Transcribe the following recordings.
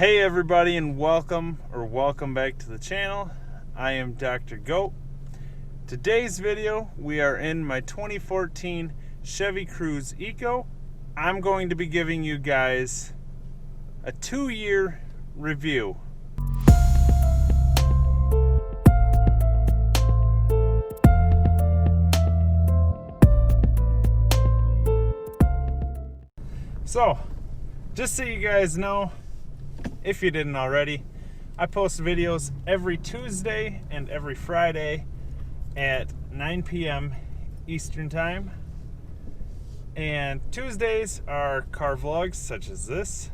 Hey everybody, and welcome back to the channel. I am Dr. Goat. Today's video, we are in my 2014 Chevy Cruze Eco. I'm going to be giving you guys a 2-year review. So, just so you guys know, if you didn't already, I post videos every Tuesday and every Friday at 9 p.m. Eastern Time. And Tuesdays are car vlogs such as this,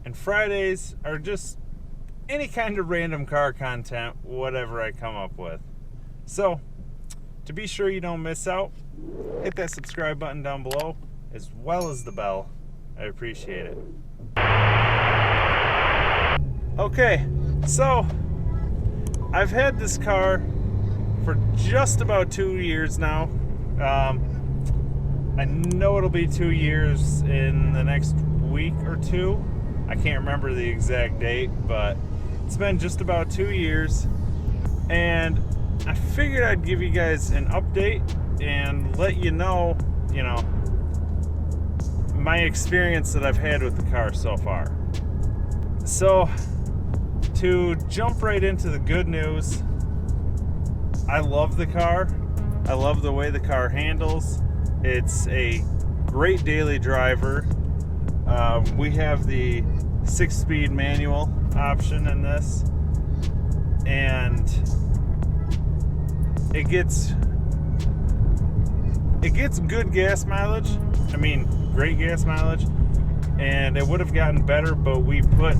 and Fridays are just any kind of random car content, whatever I come up with. So, to be sure you don't miss out, hit that subscribe button down below as well as the bell. I appreciate it. Okay, so I've had this car for just about 2 years now. I know it'll be 2 years in the next week or two. I can't remember the exact date, but it's been just about 2 years. And I figured I'd give you guys an update and let you know, my experience that I've had with the car so far. So, to jump right into the good news, I love the car. I love the way the car handles. It's a great daily driver. We have the 6-speed manual option in this, and it gets good gas mileage. I mean, great gas mileage, and it would have gotten better, but we put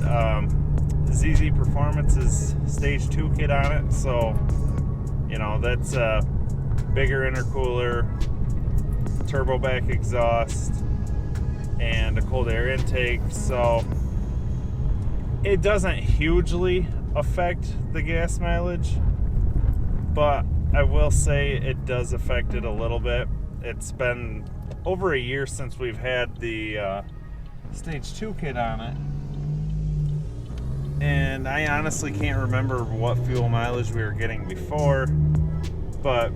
ZZP Performance's Stage 2 kit on it, so that's a bigger intercooler, turbo back exhaust, and a cold air intake, so it doesn't hugely affect the gas mileage, but I will say it does affect it a little bit. It's been over a year since we've had the Stage 2 kit on it, and I honestly can't remember what fuel mileage we were getting before, but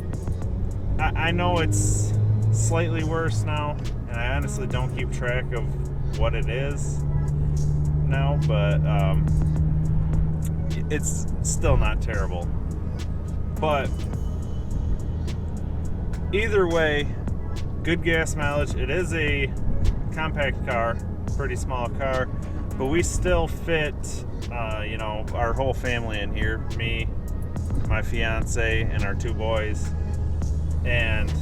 I know it's slightly worse now, and I honestly don't keep track of what it is now, but it's still not terrible. But either way, good gas mileage. It is a compact car, pretty small car, but we still fit our whole family in here, me, my fiance, and our 2 boys, and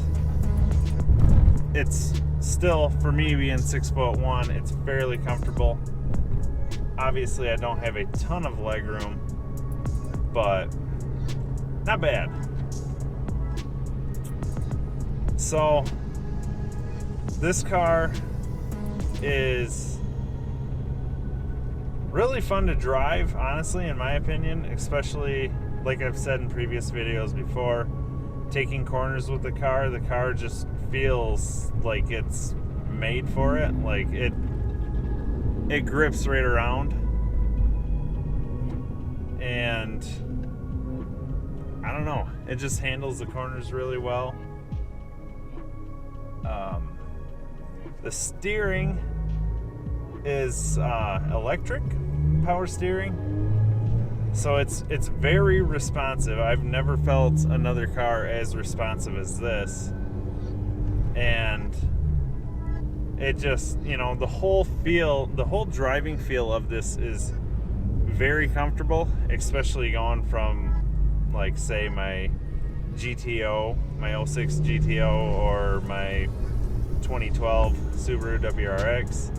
it's still, for me being 6'1", it's fairly comfortable. Obviously I don't have a ton of leg room, but not bad. So this car is really fun to drive, honestly, in my opinion, especially like I've said in previous videos before, taking corners with the car just feels like it's made for it. Like it grips right around, and I don't know, it just handles the corners really well. The steering is electric power steering, so it's very responsive. I've never felt another car as responsive as this, and it just, the whole driving feel of this is very comfortable, especially going from, like, say, my GTO, my 06 GTO, or my 2012 Subaru WRX.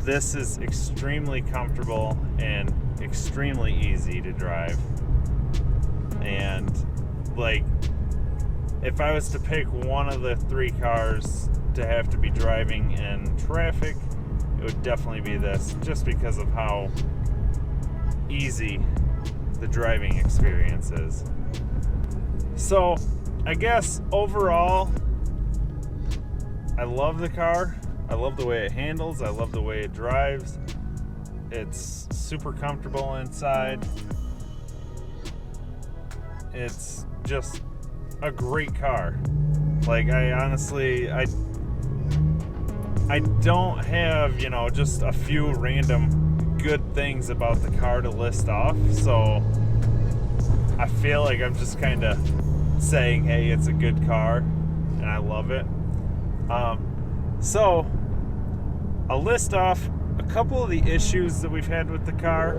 This is extremely comfortable and extremely easy to drive. And, like, if I was to pick one of the 3 cars to have to be driving in traffic, it would definitely be this, just because of how easy the driving experience is. So, I guess overall, I love the car. I love the way it handles. I love the way it drives. It's super comfortable inside. It's just a great car. Like, I honestly, I don't have, you know, just a few random good things about the car to list off, so I feel like I'm just kind of saying, hey, it's a good car and I love it. So I'll list off a couple of the issues that we've had with the car.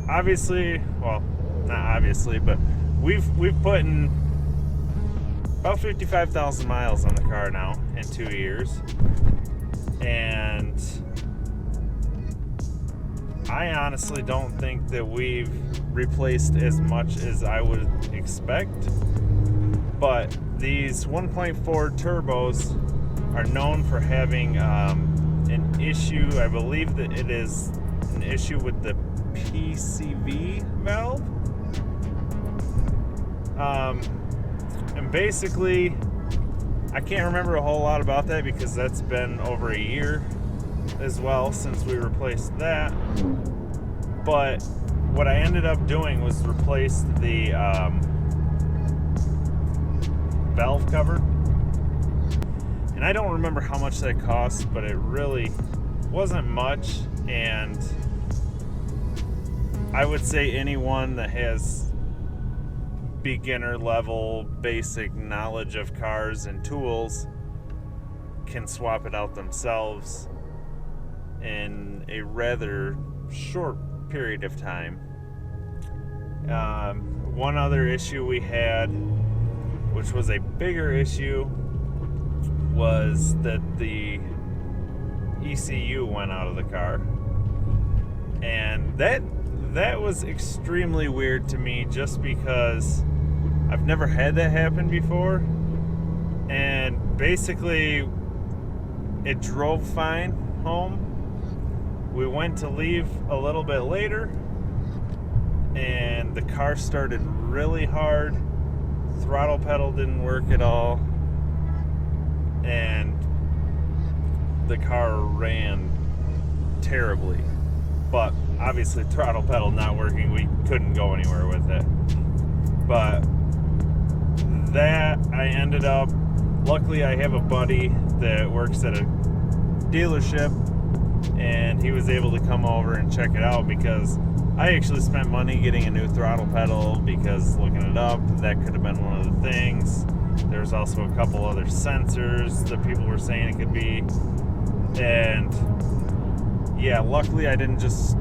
Obviously, well, not obviously, but we've put in about 55,000 miles on the car now in 2 years, and I honestly don't think that we've replaced as much as I would expect. But these 1.4 turbos are known for having an issue. I believe that it is an issue with the PCV valve. And basically, I can't remember a whole lot about that because that's been over a year as well since we replaced that. But what I ended up doing was replace the valve cover. And I don't remember how much that cost, but it really wasn't much. And I would say anyone that has beginner level basic knowledge of cars and tools can swap it out themselves in a rather short period of time. One other issue we had, which was a bigger issue, was that the ECU went out of the car, and that was extremely weird to me, just because I've never had that happen before. And basically it drove fine home. We went to leave a little bit later and the car started really hard. Throttle pedal didn't work at all, and the car ran terribly. But obviously throttle pedal not working, we couldn't go anywhere with it. But that I ended up, luckily I have a buddy that works at a dealership, and he was able to come over and check it out, because I actually spent money getting a new throttle pedal, because looking it up, that could have been one of the things. There's also a couple other sensors that people were saying it could be. And yeah, luckily I didn't just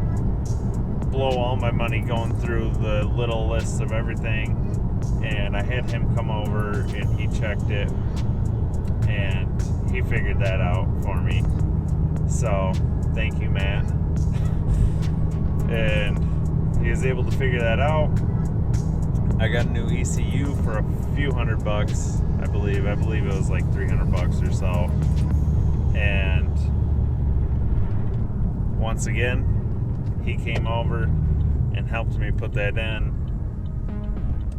blow all my money going through the little list of everything, and I had him come over and he checked it and he figured that out for me. So thank you, Matt. And he was able to figure that out. I got a new ECU for a few $100, I believe. I believe it was like $300 or so. And once again, he came over and helped me put that in.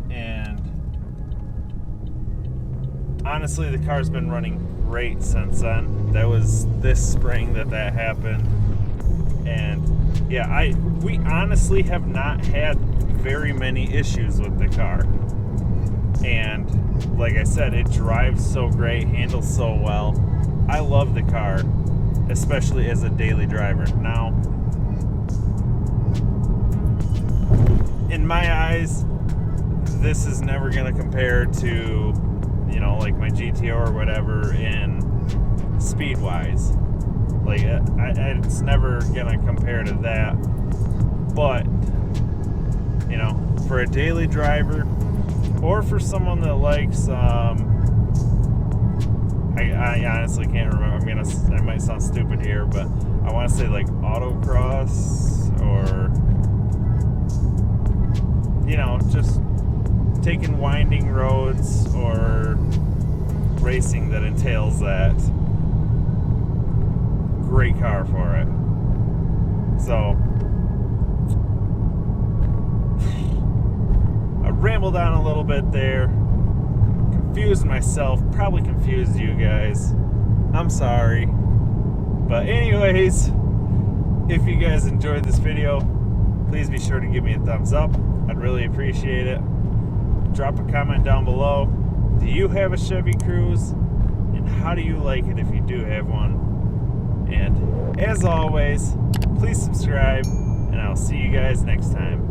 And honestly, the car's been running great since then. That was this spring that happened. And yeah, we honestly have not had very many issues with the car. And like I said, it drives so great, handles so well. I love the car, especially as a daily driver. Now, in my eyes, this is never going to compare to, you know, like my GTO or whatever in speed-wise. Like, it's never going to compare to that. But, you know, for a daily driver, or for someone that likes, I honestly can't remember. I might sound stupid here, but I want to say like autocross, or, you know, just taking winding roads or racing that entails that. Great car for it. So I rambled on a little bit there, confused myself, probably confused you guys. I'm sorry. But anyways, If you guys enjoyed this video, please be sure to give me a thumbs up. I'd really appreciate it. Drop a comment down below. Do you have a Chevy Cruze? And how do you like it if you do have one? And as always, please subscribe, and I'll see you guys next time.